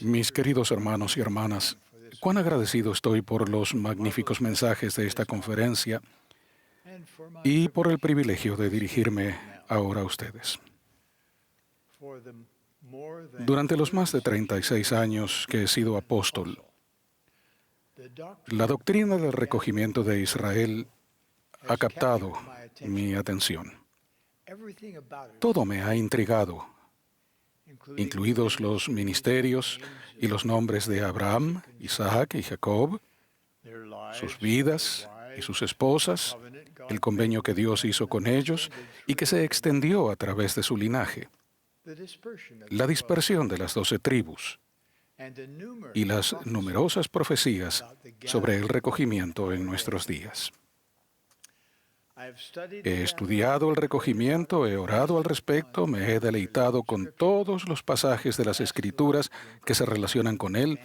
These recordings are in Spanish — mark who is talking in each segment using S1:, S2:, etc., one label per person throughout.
S1: Mis queridos hermanos y hermanas, cuán agradecido estoy por los magníficos mensajes de esta conferencia y por el privilegio de dirigirme ahora a ustedes. Durante los más de 36 años que he sido apóstol, la doctrina del recogimiento de Israel ha captado mi atención. Todo me ha intrigado, incluidos los ministerios y los nombres de Abraham, Isaac y Jacob, sus vidas y sus esposas, el convenio que Dios hizo con ellos y que se extendió a través de su linaje, la dispersión de las 12 tribus y las numerosas profecías sobre el recogimiento en nuestros días. He estudiado el recogimiento, he orado al respecto, me he deleitado con todos los pasajes de las Escrituras que se relacionan con él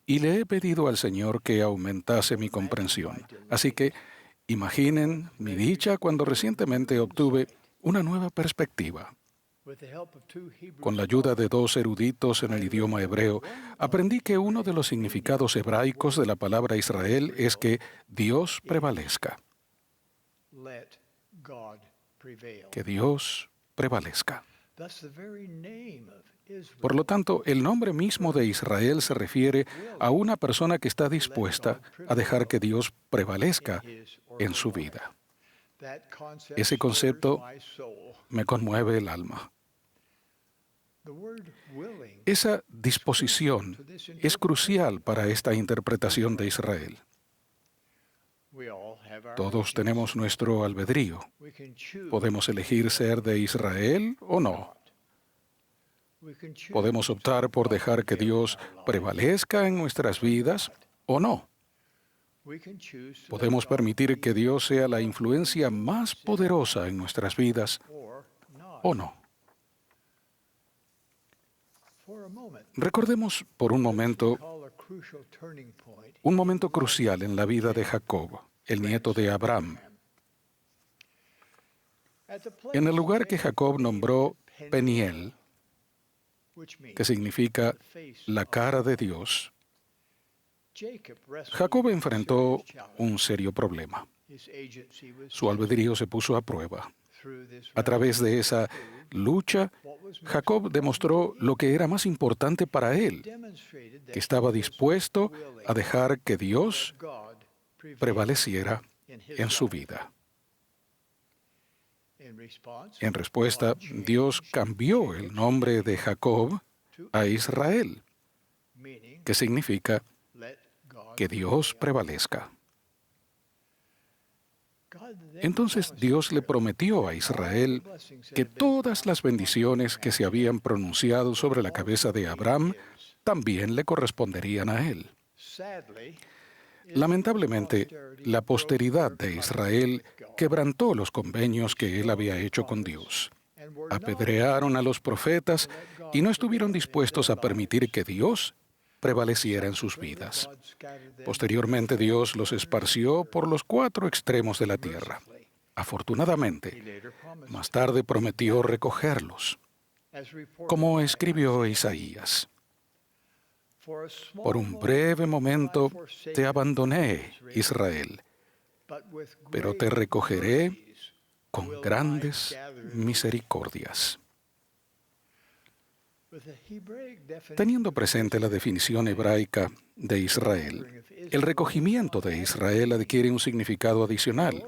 S1: y le he pedido al Señor que aumentase mi comprensión. Así que imaginen mi dicha cuando recientemente obtuve una nueva perspectiva. Con la ayuda de 2 eruditos en el idioma hebreo, aprendí que uno de los significados hebraicos de la palabra Israel es que Dios prevalezca. Que Dios prevalezca. Por lo tanto, el nombre mismo de Israel se refiere a una persona que está dispuesta a dejar que Dios prevalezca en su vida. Ese concepto me conmueve el alma. Esa disposición es crucial para esta interpretación de Israel. Todos tenemos nuestro albedrío. Podemos elegir ser de Israel o no. Podemos optar por dejar que Dios prevalezca en nuestras vidas o no. Podemos permitir que Dios sea la influencia más poderosa en nuestras vidas o no. Recordemos por un momento crucial en la vida de Jacob, el nieto de Abraham. En el lugar que Jacob nombró Peniel, que significa la cara de Dios, Jacob enfrentó un serio problema. Su albedrío se puso a prueba. A través de esa lucha, Jacob demostró lo que era más importante para él, que estaba dispuesto a dejar que Dios prevaleciera en su vida. En respuesta, Dios cambió el nombre de Jacob a Israel, que significa que Dios prevalezca. Entonces Dios le prometió a Israel que todas las bendiciones que se habían pronunciado sobre la cabeza de Abraham también le corresponderían a él. Lamentablemente, la posteridad de Israel quebrantó los convenios que él había hecho con Dios. Apedrearon a los profetas y no estuvieron dispuestos a permitir que Dios prevaleciera en sus vidas. Posteriormente, Dios los esparció por los 4 extremos de la tierra. Afortunadamente, más tarde prometió recogerlos, como escribió Isaías. Por un breve momento te abandoné, Israel, pero te recogeré con grandes misericordias. Teniendo presente la definición hebraica de Israel, el recogimiento de Israel adquiere un significado adicional.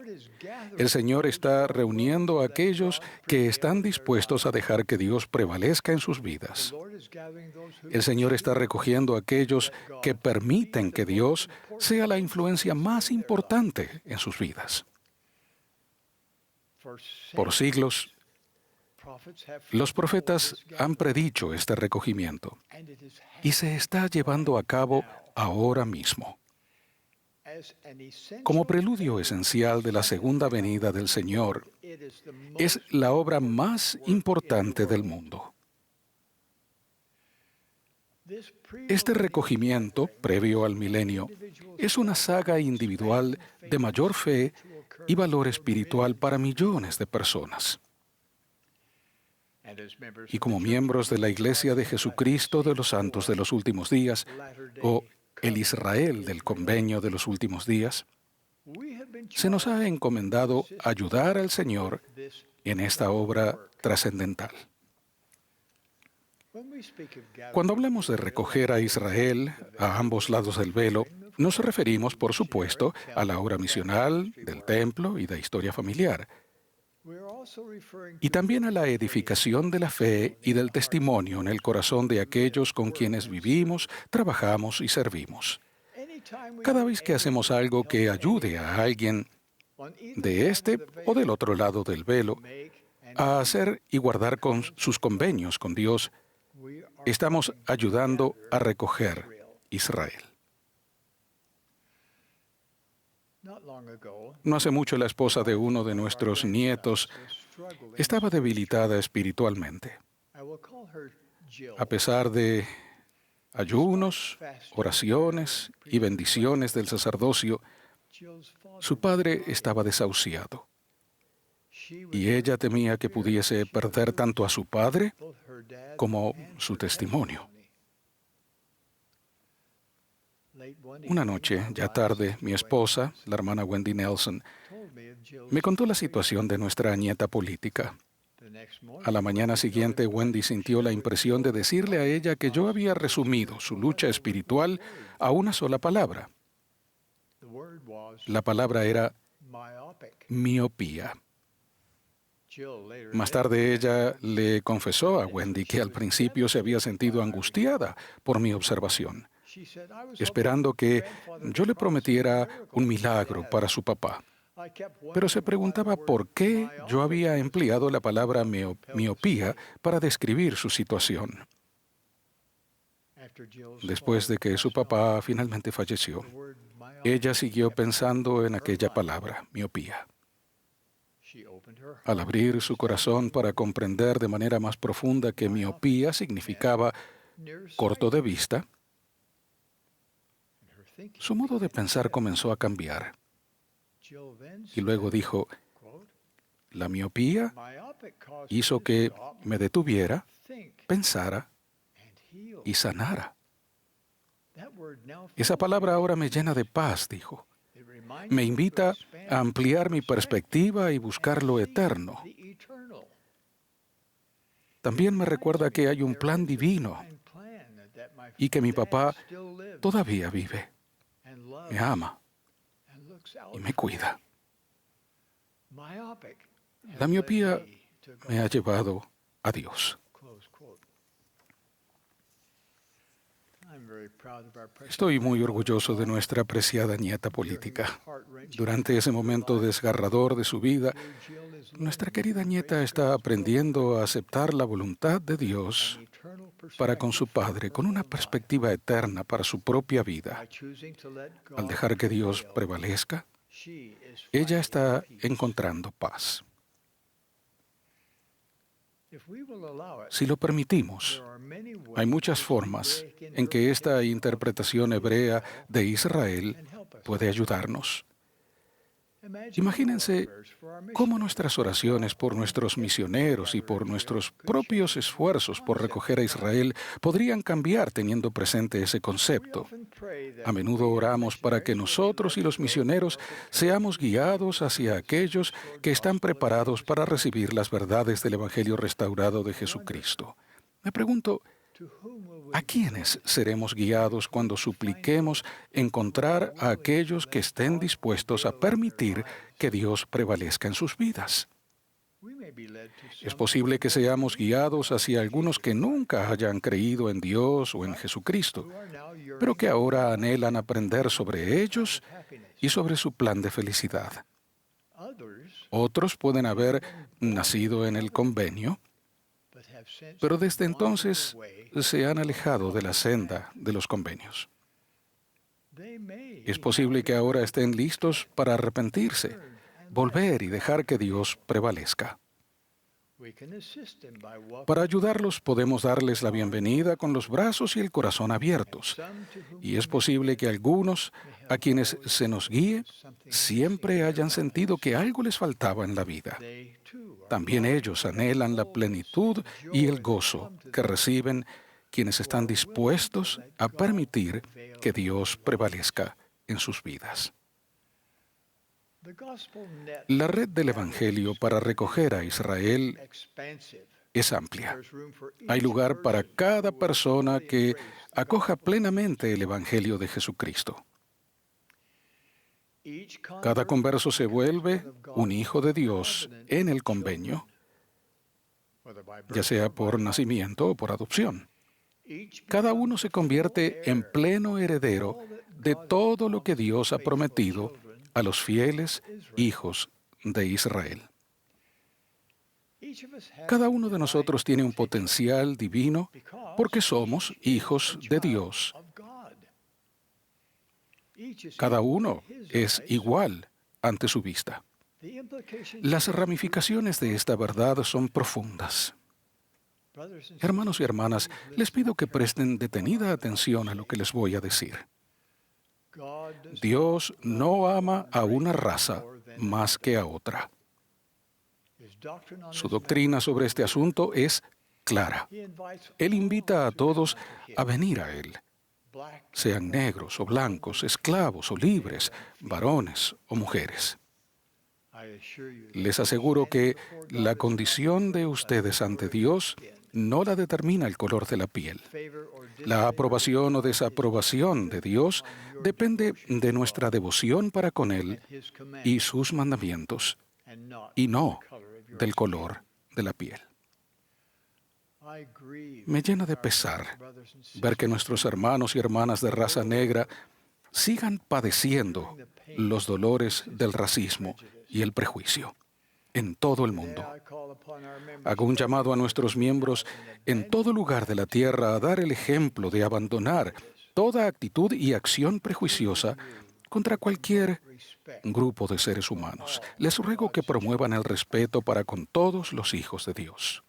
S1: El Señor está reuniendo a aquellos que están dispuestos a dejar que Dios prevalezca en sus vidas. El Señor está recogiendo a aquellos que permiten que Dios sea la influencia más importante en sus vidas. Por siglos, los profetas han predicho este recogimiento y se está llevando a cabo ahora mismo. Como preludio esencial de la segunda venida del Señor, es la obra más importante del mundo. Este recogimiento, previo al milenio, es una saga individual de mayor fe y valor espiritual para millones de personas. Y como miembros de la Iglesia de Jesucristo de los Santos de los Últimos Días, o el Israel del Convenio de los Últimos Días, se nos ha encomendado ayudar al Señor en esta obra trascendental. Cuando hablamos de recoger a Israel a ambos lados del velo, nos referimos, por supuesto, a la obra misional, del templo y de historia familiar, y también a la edificación de la fe y del testimonio en el corazón de aquellos con quienes vivimos, trabajamos y servimos. Cada vez que hacemos algo que ayude a alguien de este o del otro lado del velo a hacer y guardar con sus convenios con Dios, estamos ayudando a recoger Israel. No hace mucho la esposa de uno de nuestros nietos estaba debilitada espiritualmente. A pesar de ayunos, oraciones y bendiciones del sacerdocio, su padre estaba desahuciado. Y ella temía que pudiese perder tanto a su padre como su testimonio. Una noche, ya tarde, mi esposa, la hermana Wendy Nelson, me contó la situación de nuestra nieta política. A la mañana siguiente, Wendy sintió la impresión de decirle a ella que yo había resumido su lucha espiritual a una sola palabra. La palabra era miopía. Más tarde ella le confesó a Wendy que al principio se había sentido angustiada por mi observación, esperando que yo le prometiera un milagro para su papá. Pero se preguntaba por qué yo había empleado la palabra miopía para describir su situación. Después de que su papá finalmente falleció, ella siguió pensando en aquella palabra, miopía. Al abrir su corazón para comprender de manera más profunda que miopía significaba corto de vista, su modo de pensar comenzó a cambiar. Y luego dijo, la miopía hizo que me detuviera, pensara y sanara. Esa palabra ahora me llena de paz, dijo. Me invita a ampliar mi perspectiva y buscar lo eterno. También me recuerda que hay un plan divino y que mi papá todavía vive, me ama y me cuida. La miopía me ha llevado a Dios. Estoy muy orgulloso de nuestra apreciada nieta política. Durante ese momento desgarrador de su vida, nuestra querida nieta está aprendiendo a aceptar la voluntad de Dios para con su padre, con una perspectiva eterna para su propia vida. Al dejar que Dios prevalezca, ella está encontrando paz. Si lo permitimos, hay muchas formas en que esta interpretación hebrea de Israel puede ayudarnos. Imagínense cómo nuestras oraciones por nuestros misioneros y por nuestros propios esfuerzos por recoger a Israel podrían cambiar teniendo presente ese concepto. A menudo oramos para que nosotros y los misioneros seamos guiados hacia aquellos que están preparados para recibir las verdades del Evangelio restaurado de Jesucristo. Me pregunto, ¿a quiénes seremos guiados cuando supliquemos encontrar a aquellos que estén dispuestos a permitir que Dios prevalezca en sus vidas? Es posible que seamos guiados hacia algunos que nunca hayan creído en Dios o en Jesucristo, pero que ahora anhelan aprender sobre ellos y sobre su plan de felicidad. Otros pueden haber nacido en el convenio, pero desde entonces se han alejado de la senda de los convenios. Es posible que ahora estén listos para arrepentirse, volver y dejar que Dios prevalezca. Para ayudarlos podemos darles la bienvenida con los brazos y el corazón abiertos. Y es posible que algunos, a quienes se nos guíe, siempre hayan sentido que algo les faltaba en la vida. También ellos anhelan la plenitud y el gozo que reciben quienes están dispuestos a permitir que Dios prevalezca en sus vidas. La red del Evangelio para recoger a Israel es amplia. Hay lugar para cada persona que acoja plenamente el Evangelio de Jesucristo. Cada converso se vuelve un hijo de Dios en el convenio, ya sea por nacimiento o por adopción. Cada uno se convierte en pleno heredero de todo lo que Dios ha prometido a los fieles hijos de Israel. Cada uno de nosotros tiene un potencial divino porque somos hijos de Dios. Cada uno es igual ante su vista. Las ramificaciones de esta verdad son profundas. Hermanos y hermanas, les pido que presten detenida atención a lo que les voy a decir. Dios no ama a una raza más que a otra. Su doctrina sobre este asunto es clara. Él invita a todos a venir a Él, sean negros o blancos, esclavos o libres, varones o mujeres. Les aseguro que la condición de ustedes ante Dios no la determina el color de la piel. La aprobación o desaprobación de Dios depende de nuestra devoción para con Él y sus mandamientos, y no del color de la piel. Me llena de pesar ver que nuestros hermanos y hermanas de raza negra sigan padeciendo los dolores del racismo y el prejuicio en todo el mundo. Hago un llamado a nuestros miembros en todo lugar de la tierra a dar el ejemplo de abandonar toda actitud y acción prejuiciosa contra cualquier grupo de seres humanos. Les ruego que promuevan el respeto para con todos los hijos de Dios.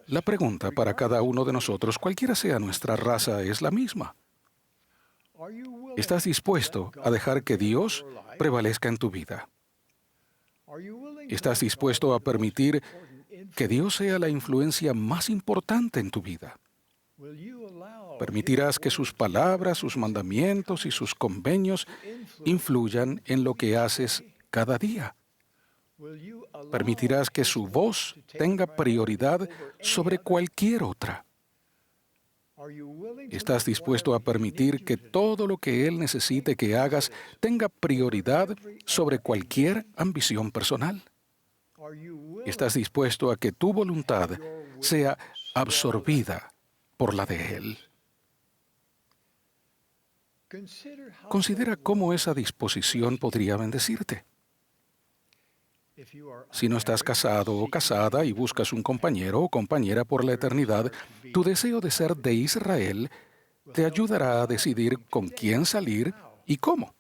S1: La pregunta para cada uno de nosotros, cualquiera sea nuestra raza, es la misma. ¿Estás dispuesto a dejar que Dios prevalezca en tu vida? ¿Estás dispuesto a permitir que Dios sea la influencia más importante en tu vida? ¿Permitirás que sus palabras, sus mandamientos y sus convenios influyan en lo que haces cada día? ¿Permitirás que su voz tenga prioridad sobre cualquier otra? ¿Estás dispuesto a permitir que todo lo que Él necesite que hagas tenga prioridad sobre cualquier ambición personal? ¿Estás dispuesto a que tu voluntad sea absorbida por la de Él? Considera cómo esa disposición podría bendecirte. Si no estás casado o casada y buscas un compañero o compañera por la eternidad, tu deseo de ser de Israel te ayudará a decidir con quién salir y cómo.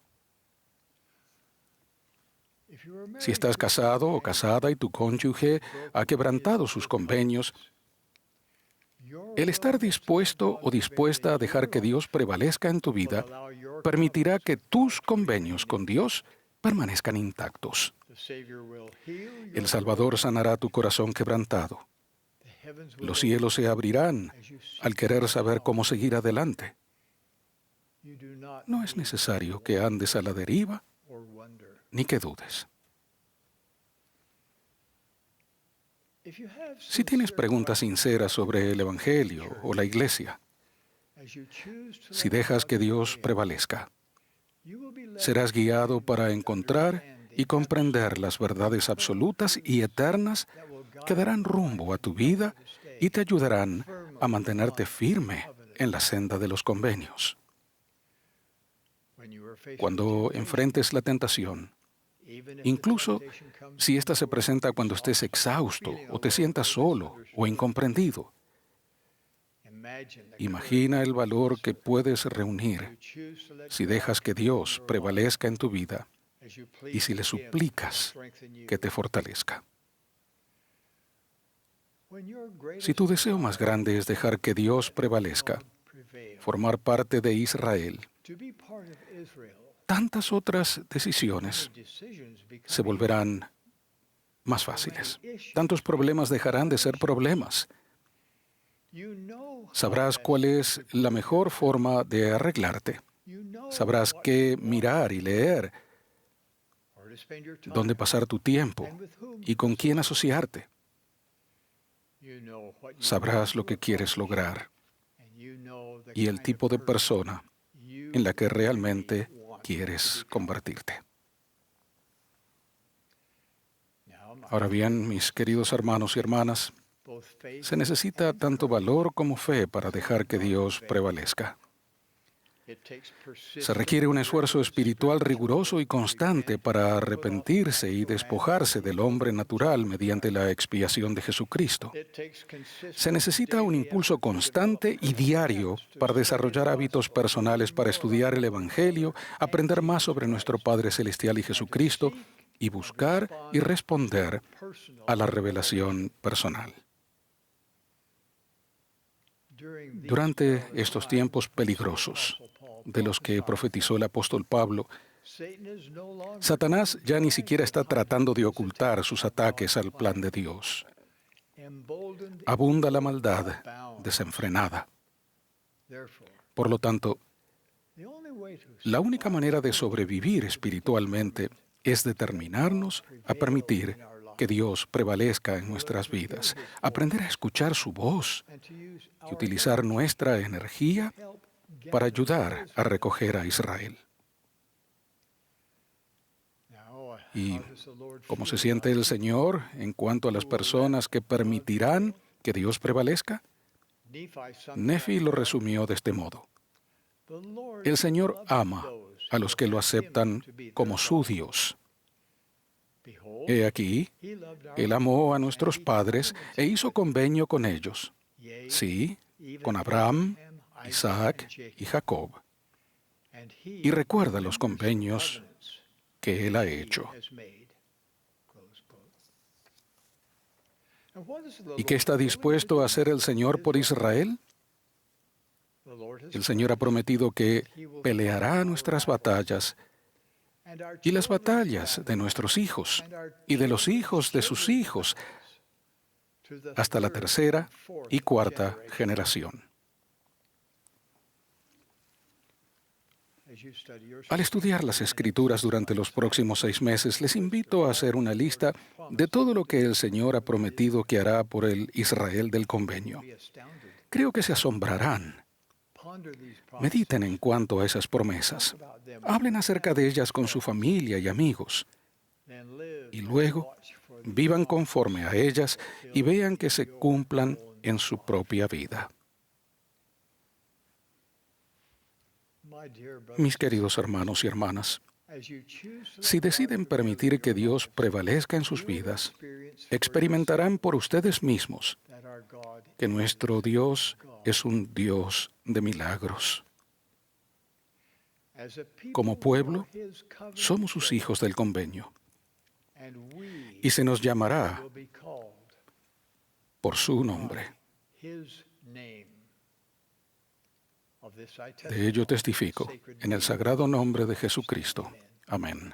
S1: Si estás casado o casada y tu cónyuge ha quebrantado sus convenios, el estar dispuesto o dispuesta a dejar que Dios prevalezca en tu vida permitirá que tus convenios con Dios permanezcan intactos. El Salvador sanará tu corazón quebrantado. Los cielos se abrirán al querer saber cómo seguir adelante. No es necesario que andes a la deriva ni que dudes. Si tienes preguntas sinceras sobre el Evangelio o la Iglesia, si dejas que Dios prevalezca, serás guiado para encontrar y comprender las verdades absolutas y eternas que darán rumbo a tu vida y te ayudarán a mantenerte firme en la senda de los convenios. Cuando enfrentes la tentación, incluso si ésta se presenta cuando estés exhausto o te sientas solo o incomprendido, imagina el valor que puedes reunir si dejas que Dios prevalezca en tu vida y si le suplicas que te fortalezca. Si tu deseo más grande es dejar que Dios prevalezca, formar parte de Israel, tantas otras decisiones se volverán más fáciles. Tantos problemas dejarán de ser problemas. Sabrás cuál es la mejor forma de arreglarte. Sabrás qué mirar y leer, dónde pasar tu tiempo y con quién asociarte. Sabrás lo que quieres lograr y el tipo de persona en la que realmente quieres convertirte. Ahora bien, mis queridos hermanos y hermanas, se necesita tanto valor como fe para dejar que Dios prevalezca. Se requiere un esfuerzo espiritual riguroso y constante para arrepentirse y despojarse del hombre natural mediante la expiación de Jesucristo. Se necesita un impulso constante y diario para desarrollar hábitos personales para estudiar el Evangelio, aprender más sobre nuestro Padre Celestial y Jesucristo y buscar y responder a la revelación personal. Durante estos tiempos peligrosos de los que profetizó el apóstol Pablo, Satanás ya ni siquiera está tratando de ocultar sus ataques al plan de Dios. Abunda la maldad desenfrenada. Por lo tanto, la única manera de sobrevivir espiritualmente es determinarnos a permitir que Dios prevalezca en nuestras vidas, aprender a escuchar su voz y utilizar nuestra energía para ayudar a recoger a Israel. ¿Y cómo se siente el Señor en cuanto a las personas que permitirán que Dios prevalezca? Nefi lo resumió de este modo: el Señor ama a los que lo aceptan como su Dios. He aquí, Él amó a nuestros padres e hizo convenio con ellos. Sí, con Abraham, Isaac y Jacob. Y recuerda los convenios que Él ha hecho. ¿Y qué está dispuesto a hacer el Señor por Israel? El Señor ha prometido que peleará nuestras batallas y las batallas de nuestros hijos y de los hijos de sus hijos hasta la tercera y cuarta generación. Al estudiar las Escrituras durante los próximos 6 meses, les invito a hacer una lista de todo lo que el Señor ha prometido que hará por el Israel del convenio. Creo que se asombrarán. Mediten en cuanto a esas promesas. Hablen acerca de ellas con su familia y amigos. Y luego, vivan conforme a ellas y vean que se cumplan en su propia vida. Mis queridos hermanos y hermanas, si deciden permitir que Dios prevalezca en sus vidas, experimentarán por ustedes mismos que nuestro Dios es un Dios de milagros. Como pueblo, somos sus hijos del convenio y se nos llamará por su nombre. De ello testifico en el sagrado nombre de Jesucristo. Amén.